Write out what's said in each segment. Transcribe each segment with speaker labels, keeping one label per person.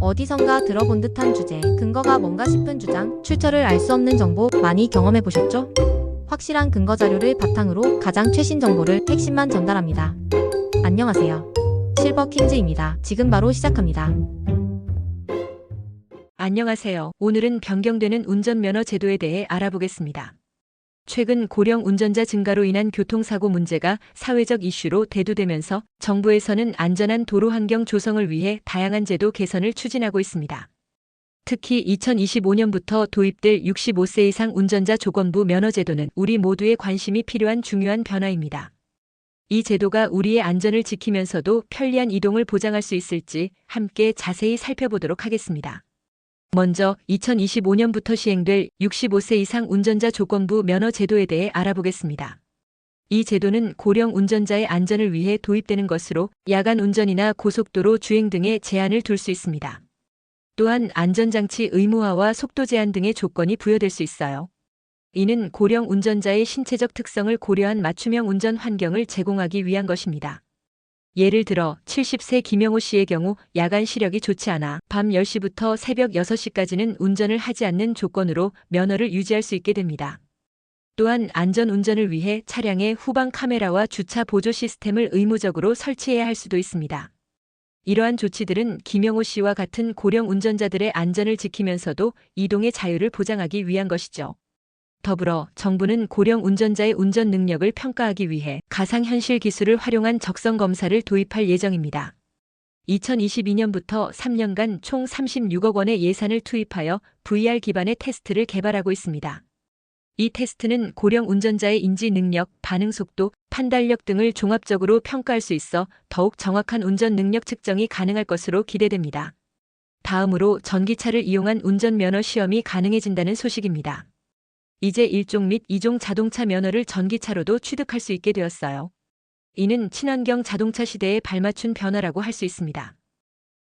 Speaker 1: 어디선가 들어본 듯한 주제, 근거가 뭔가 싶은 주장, 출처를 알 수 없는 정보 많이 경험해 보셨죠? 확실한 근거 자료를 바탕으로 가장 최신 정보를 핵심만 전달합니다. 안녕하세요. 실버킹즈입니다. 지금 바로 시작합니다.
Speaker 2: 안녕하세요. 오늘은 변경되는 운전면허 제도에 대해 알아보겠습니다. 최근 고령 운전자 증가로 인한 교통사고 문제가 사회적 이슈로 대두되면서 정부에서는 안전한 도로 환경 조성을 위해 다양한 제도 개선을 추진하고 있습니다. 특히 2025년부터 도입될 65세 이상 운전자 조건부 면허 제도는 우리 모두의 관심이 필요한 중요한 변화입니다. 이 제도가 우리의 안전을 지키면서도 편리한 이동을 보장할 수 있을지 함께 자세히 살펴보도록 하겠습니다. 먼저 2025년부터 시행될 65세 이상 운전자 조건부 면허 제도에 대해 알아보겠습니다. 이 제도는 고령 운전자의 안전을 위해 도입되는 것으로 야간 운전이나 고속도로 주행 등에 제한을 둘 수 있습니다. 또한 안전장치 의무화와 속도 제한 등의 조건이 부여될 수 있어요. 이는 고령 운전자의 신체적 특성을 고려한 맞춤형 운전 환경을 제공하기 위한 것입니다. 예를 들어 70세 김영호 씨의 경우 야간 시력이 좋지 않아 밤 10시부터 새벽 6시까지는 운전을 하지 않는 조건으로 면허를 유지할 수 있게 됩니다. 또한 안전 운전을 위해 차량에 후방 카메라와 주차 보조 시스템을 의무적으로 설치해야 할 수도 있습니다. 이러한 조치들은 김영호 씨와 같은 고령 운전자들의 안전을 지키면서도 이동의 자유를 보장하기 위한 것이죠. 더불어 정부는 고령 운전자의 운전 능력을 평가하기 위해 가상현실 기술을 활용한 적성 검사를 도입할 예정입니다. 2022년부터 3년간 총 36억 원의 예산을 투입하여 VR 기반의 테스트를 개발하고 있습니다. 이 테스트는 고령 운전자의 인지 능력, 반응 속도, 판단력 등을 종합적으로 평가할 수 있어 더욱 정확한 운전 능력 측정이 가능할 것으로 기대됩니다. 다음으로 전기차를 이용한 운전면허 시험이 가능해진다는 소식입니다. 이제 1종 및 2종 자동차 면허를 전기차로도 취득할 수 있게 되었어요. 이는 친환경 자동차 시대에 발맞춘 변화라고 할 수 있습니다.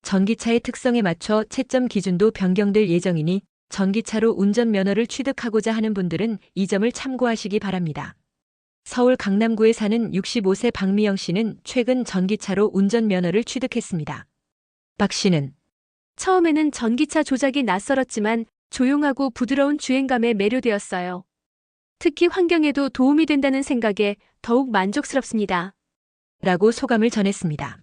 Speaker 2: 전기차의 특성에 맞춰 채점 기준도 변경될 예정이니 전기차로 운전면허를 취득하고자 하는 분들은 이 점을 참고하시기 바랍니다. 서울 강남구에 사는 65세 박미영 씨는 최근 전기차로 운전면허를 취득했습니다. 박 씨는
Speaker 3: 처음에는 전기차 조작이 낯설었지만 조용하고 부드러운 주행감에 매료되었어요. 특히 환경에도 도움이 된다는 생각에 더욱 만족스럽습니다.
Speaker 2: 라고 소감을 전했습니다.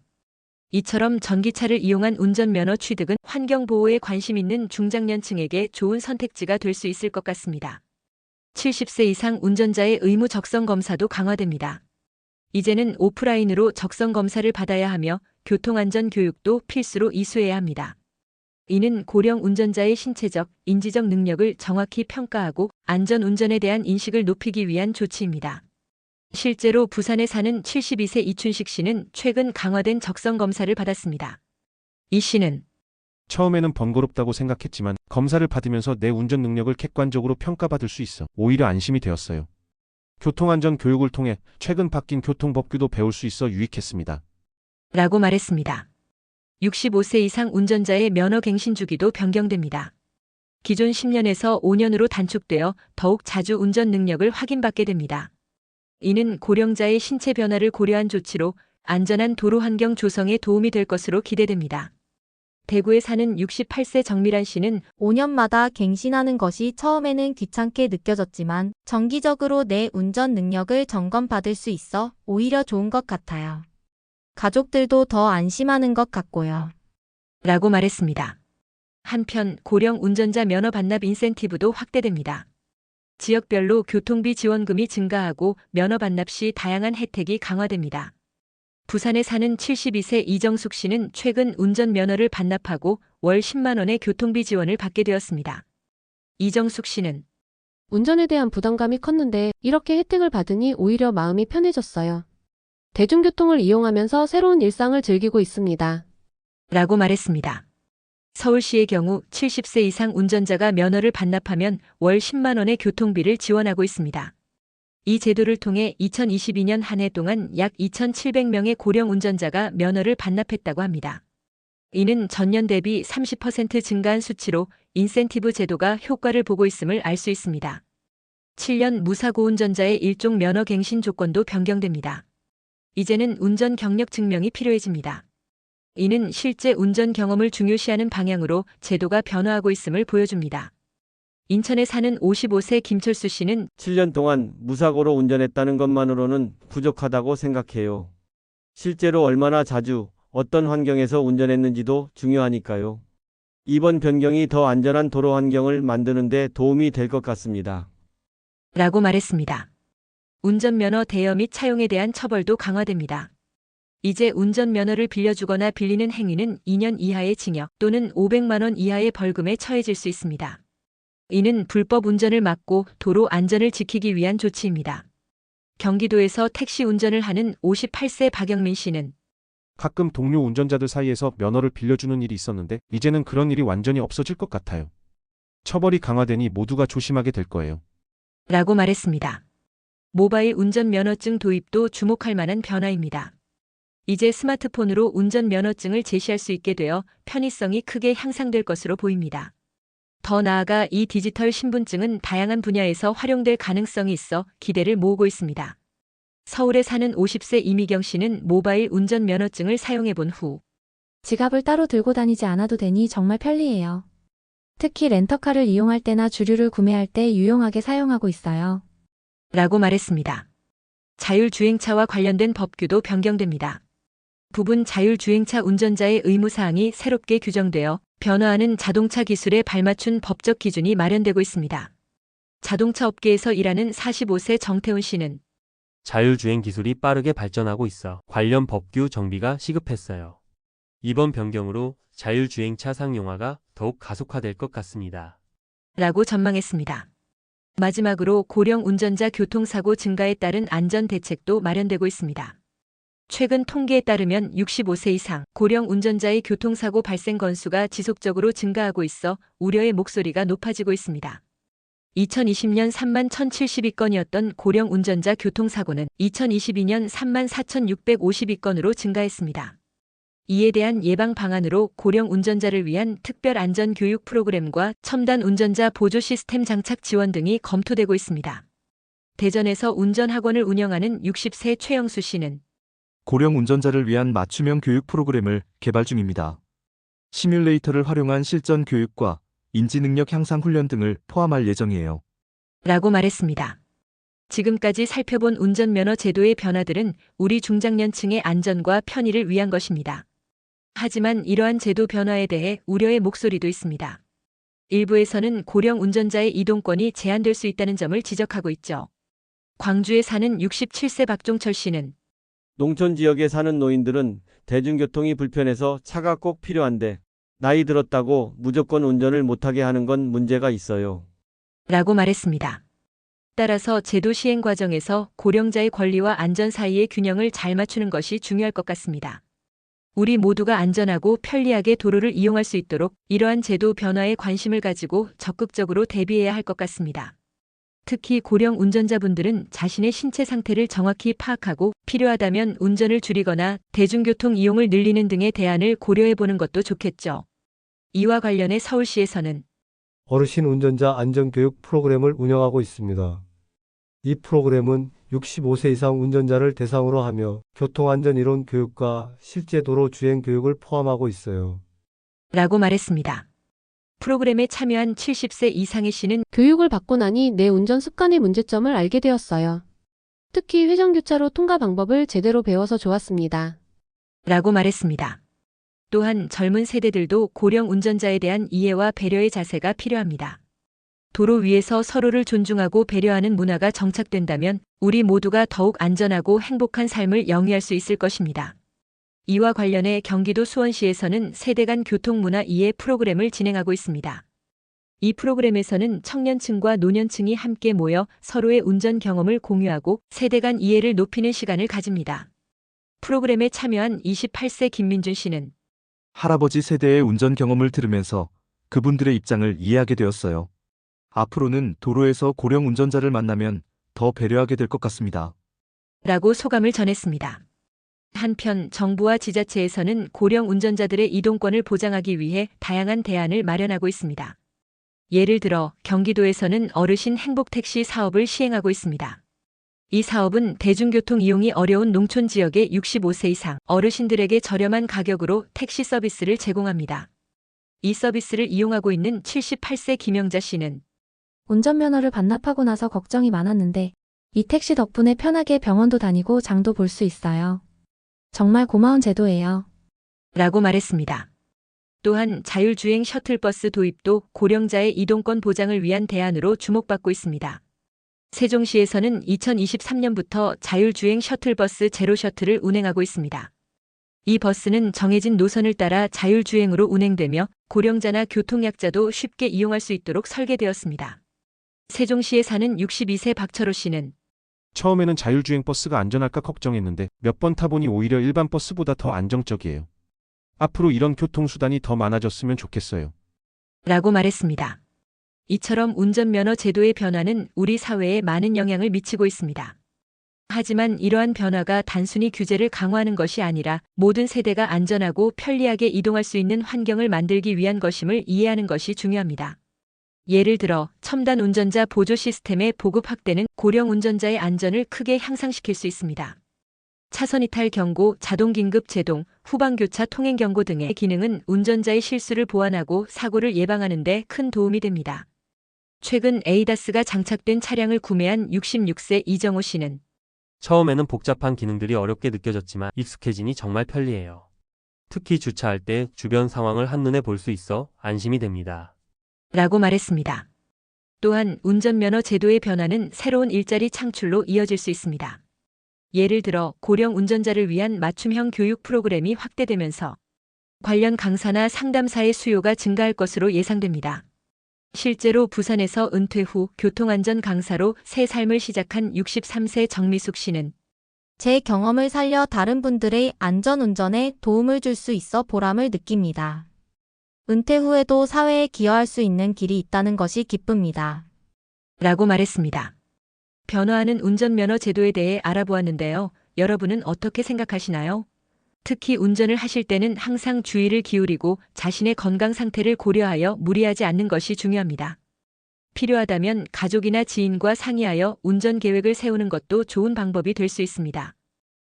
Speaker 2: 이처럼 전기차를 이용한 운전면허 취득은 환경보호에 관심 있는 중장년층에게 좋은 선택지가 될 수 있을 것 같습니다. 70세 이상 운전자의 의무 적성 검사도 강화됩니다. 이제는 오프라인으로 적성 검사를 받아야 하며 교통안전 교육도 필수로 이수해야 합니다. 이는 고령 운전자의 신체적, 인지적 능력을 정확히 평가하고 안전 운전에 대한 인식을 높이기 위한 조치입니다. 실제로 부산에 사는 72세 이춘식 씨는 최근 강화된 적성 검사를 받았습니다. 이 씨는
Speaker 4: 처음에는 번거롭다고 생각했지만 검사를 받으면서 내 운전 능력을 객관적으로 평가받을 수 있어 오히려 안심이 되었어요. 교통안전 교육을 통해 최근 바뀐 교통법규도 배울 수 있어 유익했습니다.
Speaker 2: 라고 말했습니다. 65세 이상 운전자의 면허 갱신 주기도 변경됩니다. 기존 10년에서 5년으로 단축되어 더욱 자주 운전 능력을 확인받게 됩니다. 이는 고령자의 신체 변화를 고려한 조치로 안전한 도로 환경 조성에 도움이 될 것으로 기대됩니다. 대구에 사는 68세 정미란 씨는
Speaker 1: 5년마다 갱신하는 것이 처음에는 귀찮게 느껴졌지만 정기적으로 내 운전 능력을 점검받을 수 있어 오히려 좋은 것 같아요. 가족들도 더 안심하는 것 같고요.
Speaker 2: 라고 말했습니다. 한편 고령 운전자 면허 반납 인센티브도 확대됩니다. 지역별로 교통비 지원금이 증가하고 면허 반납 시 다양한 혜택이 강화됩니다. 부산에 사는 72세 이정숙 씨는 최근 운전면허를 반납하고 월 10만 원의 교통비 지원을 받게 되었습니다. 이정숙 씨는
Speaker 5: 운전에 대한 부담감이 컸는데 이렇게 혜택을 받으니 오히려 마음이 편해졌어요. 대중교통을 이용하면서 새로운 일상을 즐기고 있습니다.
Speaker 2: 라고 말했습니다. 서울시의 경우 70세 이상 운전자가 면허를 반납하면 월 10만 원의 교통비를 지원하고 있습니다. 이 제도를 통해 2022년 한 해 동안 약 2,700명의 고령 운전자가 면허를 반납했다고 합니다. 이는 전년 대비 30% 증가한 수치로 인센티브 제도가 효과를 보고 있음을 알 수 있습니다. 7년 무사고 운전자의 일종 면허 갱신 조건도 변경됩니다. 이제는 운전 경력 증명이 필요해집니다. 이는 실제 운전 경험을 중요시하는 방향으로 제도가 변화하고 있음을 보여줍니다. 인천에 사는 55세 김철수 씨는
Speaker 6: 7년 동안 무사고로 운전했다는 것만으로는 부족하다고 생각해요. 실제로 얼마나 자주 어떤 환경에서 운전했는지도 중요하니까요. 이번 변경이 더 안전한 도로 환경을 만드는 데 도움이 될 것 같습니다.
Speaker 2: 라고 말했습니다. 운전면허 대여 및 차용에 대한 처벌도 강화됩니다. 이제 운전면허를 빌려주거나 빌리는 행위는 2년 이하의 징역 또는 500만 원 이하의 벌금에 처해질 수 있습니다. 이는 불법 운전을 막고 도로 안전을 지키기 위한 조치입니다. 경기도에서 택시 운전을 하는 58세 박영민 씨는
Speaker 4: 가끔 동료 운전자들 사이에서 면허를 빌려주는 일이 있었는데 이제는 그런 일이 완전히 없어질 것 같아요. 처벌이 강화되니 모두가 조심하게 될 거예요.
Speaker 2: 라고 말했습니다. 모바일 운전면허증 도입도 주목할 만한 변화입니다. 이제 스마트폰으로 운전면허증을 제시할 수 있게 되어 편의성이 크게 향상될 것으로 보입니다. 더 나아가 이 디지털 신분증은 다양한 분야에서 활용될 가능성이 있어 기대를 모으고 있습니다. 서울에 사는 50세 이미경 씨는 모바일 운전면허증을 사용해 본 후
Speaker 1: 지갑을 따로 들고 다니지 않아도 되니 정말 편리해요. 특히 렌터카를 이용할 때나 주류를 구매할 때 유용하게 사용하고 있어요.
Speaker 2: 라고 말했습니다. 자율주행차와 관련된 법규도 변경됩니다. 부분 자율주행차 운전자의 의무사항이 새롭게 규정되어 변화하는 자동차 기술에 발맞춘 법적 기준이 마련되고 있습니다. 자동차 업계에서 일하는 45세 정태훈 씨는
Speaker 7: 자율주행 기술이 빠르게 발전하고 있어 관련 법규 정비가 시급했어요. 이번 변경으로 자율주행차 상용화가 더욱 가속화될 것 같습니다.
Speaker 2: 라고 전망했습니다. 마지막으로 고령 운전자 교통사고 증가에 따른 안전 대책도 마련되고 있습니다. 최근 통계에 따르면 65세 이상 고령 운전자의 교통사고 발생 건수가 지속적으로 증가하고 있어 우려의 목소리가 높아지고 있습니다. 2020년 3만 1,072건이었던 고령 운전자 교통사고는 2022년 3만 4,652건으로 증가했습니다. 이에 대한 예방 방안으로 고령 운전자를 위한 특별 안전 교육 프로그램과 첨단 운전자 보조 시스템 장착 지원 등이 검토되고 있습니다. 대전에서 운전학원을 운영하는 60세 최영수 씨는
Speaker 8: 고령 운전자를 위한 맞춤형 교육 프로그램을 개발 중입니다. 시뮬레이터를 활용한 실전 교육과 인지능력 향상 훈련 등을 포함할 예정이에요.
Speaker 2: 라고 말했습니다. 지금까지 살펴본 운전면허 제도의 변화들은 우리 중장년층의 안전과 편의를 위한 것입니다. 하지만 이러한 제도 변화에 대해 우려의 목소리도 있습니다. 일부에서는 고령 운전자의 이동권이 제한될 수 있다는 점을 지적하고 있죠. 광주에 사는 67세 박종철 씨는
Speaker 6: 농촌 지역에 사는 노인들은 대중교통이 불편해서 차가 꼭 필요한데 나이 들었다고 무조건 운전을 못하게 하는 건 문제가 있어요.
Speaker 2: 라고 말했습니다. 따라서 제도 시행 과정에서 고령자의 권리와 안전 사이의 균형을 잘 맞추는 것이 중요할 것 같습니다. 우리 모두가 안전하고 편리하게 도로를 이용할 수 있도록 이러한 제도 변화에 관심을 가지고 적극적으로 대비해야 할 것 같습니다. 특히 고령 운전자분들은 자신의 신체 상태를 정확히 파악하고 필요하다면 운전을 줄이거나 대중교통 이용을 늘리는 등의 대안을 고려해보는 것도 좋겠죠. 이와 관련해 서울시에서는
Speaker 9: 어르신 운전자 안전교육 프로그램을 운영하고 있습니다. 이 프로그램은 65세 이상 운전자를 대상으로 하며 교통안전이론 교육과 실제 도로 주행 교육을 포함하고 있어요.
Speaker 2: 라고 말했습니다. 프로그램에 참여한 70세 이상의 씨는
Speaker 5: 교육을 받고 나니 내 운전 습관의 문제점을 알게 되었어요. 특히 회전교차로 통과 방법을 제대로 배워서 좋았습니다.
Speaker 2: 라고 말했습니다. 또한 젊은 세대들도 고령 운전자에 대한 이해와 배려의 자세가 필요합니다. 도로 위에서 서로를 존중하고 배려하는 문화가 정착된다면 우리 모두가 더욱 안전하고 행복한 삶을 영위할 수 있을 것입니다. 이와 관련해 경기도 수원시에서는 세대 간 교통문화 이해 프로그램을 진행하고 있습니다. 이 프로그램에서는 청년층과 노년층이 함께 모여 서로의 운전 경험을 공유하고 세대 간 이해를 높이는 시간을 가집니다. 프로그램에 참여한 28세 김민준 씨는
Speaker 8: 할아버지 세대의 운전 경험을 들으면서 그분들의 입장을 이해하게 되었어요. 앞으로는 도로에서 고령 운전자를 만나면 더 배려하게 될 것 같습니다.
Speaker 2: 라고 소감을 전했습니다. 한편 정부와 지자체에서는 고령 운전자들의 이동권을 보장하기 위해 다양한 대안을 마련하고 있습니다. 예를 들어 경기도에서는 어르신 행복택시 사업을 시행하고 있습니다. 이 사업은 대중교통 이용이 어려운 농촌 지역의 65세 이상 어르신들에게 저렴한 가격으로 택시 서비스를 제공합니다. 이 서비스를 이용하고 있는 78세 김영자 씨는
Speaker 1: 운전면허를 반납하고 나서 걱정이 많았는데 이 택시 덕분에 편하게 병원도 다니고 장도 볼 수 있어요. 정말 고마운 제도예요.
Speaker 2: 라고 말했습니다. 또한 자율주행 셔틀버스 도입도 고령자의 이동권 보장을 위한 대안으로 주목받고 있습니다. 세종시에서는 2023년부터 자율주행 셔틀버스 제로셔틀을 운행하고 있습니다. 이 버스는 정해진 노선을 따라 자율주행으로 운행되며 고령자나 교통약자도 쉽게 이용할 수 있도록 설계되었습니다. 세종시에 사는 62세 박철호 씨는
Speaker 4: 처음에는 자율주행 버스가 안전할까 걱정했는데 몇 번 타보니 오히려 일반 버스보다 더 안정적이에요. 앞으로 이런 교통수단이 더 많아졌으면 좋겠어요.
Speaker 2: 라고 말했습니다. 이처럼 운전면허 제도의 변화는 우리 사회에 많은 영향을 미치고 있습니다. 하지만 이러한 변화가 단순히 규제를 강화하는 것이 아니라 모든 세대가 안전하고 편리하게 이동할 수 있는 환경을 만들기 위한 것임을 이해하는 것이 중요합니다. 예를 들어 첨단 운전자 보조 시스템의 보급 확대는 고령 운전자의 안전을 크게 향상시킬 수 있습니다. 차선 이탈 경고, 자동 긴급 제동, 후방교차 통행 경고 등의 기능은 운전자의 실수를 보완하고 사고를 예방하는 데 큰 도움이 됩니다. 최근 에이다스가 장착된 차량을 구매한 66세 이정호 씨는
Speaker 7: 처음에는 복잡한 기능들이 어렵게 느껴졌지만 익숙해지니 정말 편리해요. 특히 주차할 때 주변 상황을 한눈에 볼 수 있어 안심이 됩니다.
Speaker 2: 라고 말했습니다. 또한 운전면허 제도의 변화는 새로운 일자리 창출로 이어질 수 있습니다. 예를 들어 고령 운전자를 위한 맞춤형 교육 프로그램이 확대되면서 관련 강사나 상담사의 수요가 증가할 것으로 예상됩니다. 실제로 부산에서 은퇴 후 교통안전 강사로 새 삶을 시작한 63세 정미숙 씨는
Speaker 1: 제 경험을 살려 다른 분들의 안전운전에 도움을 줄 수 있어 보람을 느낍니다. 은퇴 후에도 사회에 기여할 수 있는 길이 있다는 것이 기쁩니다.
Speaker 2: 라고 말했습니다. 변화하는 운전면허 제도에 대해 알아보았는데요. 여러분은 어떻게 생각하시나요? 특히 운전을 하실 때는 항상 주의를 기울이고 자신의 건강 상태를 고려하여 무리하지 않는 것이 중요합니다. 필요하다면 가족이나 지인과 상의하여 운전 계획을 세우는 것도 좋은 방법이 될 수 있습니다.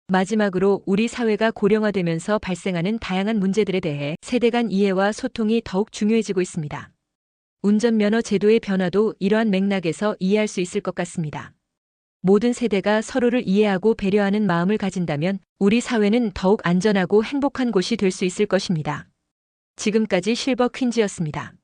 Speaker 2: 마지막으로 우리 사회가 고령화되면서 발생하는 다양한 문제들에 대해 세대 간 이해와 소통이 더욱 중요해지고 있습니다. 운전면허 제도의 변화도 이러한 맥락에서 이해할 수 있을 것 같습니다. 모든 세대가 서로를 이해하고 배려하는 마음을 가진다면 우리 사회는 더욱 안전하고 행복한 곳이 될 수 있을 것입니다. 지금까지 실버 퀸즈였습니다.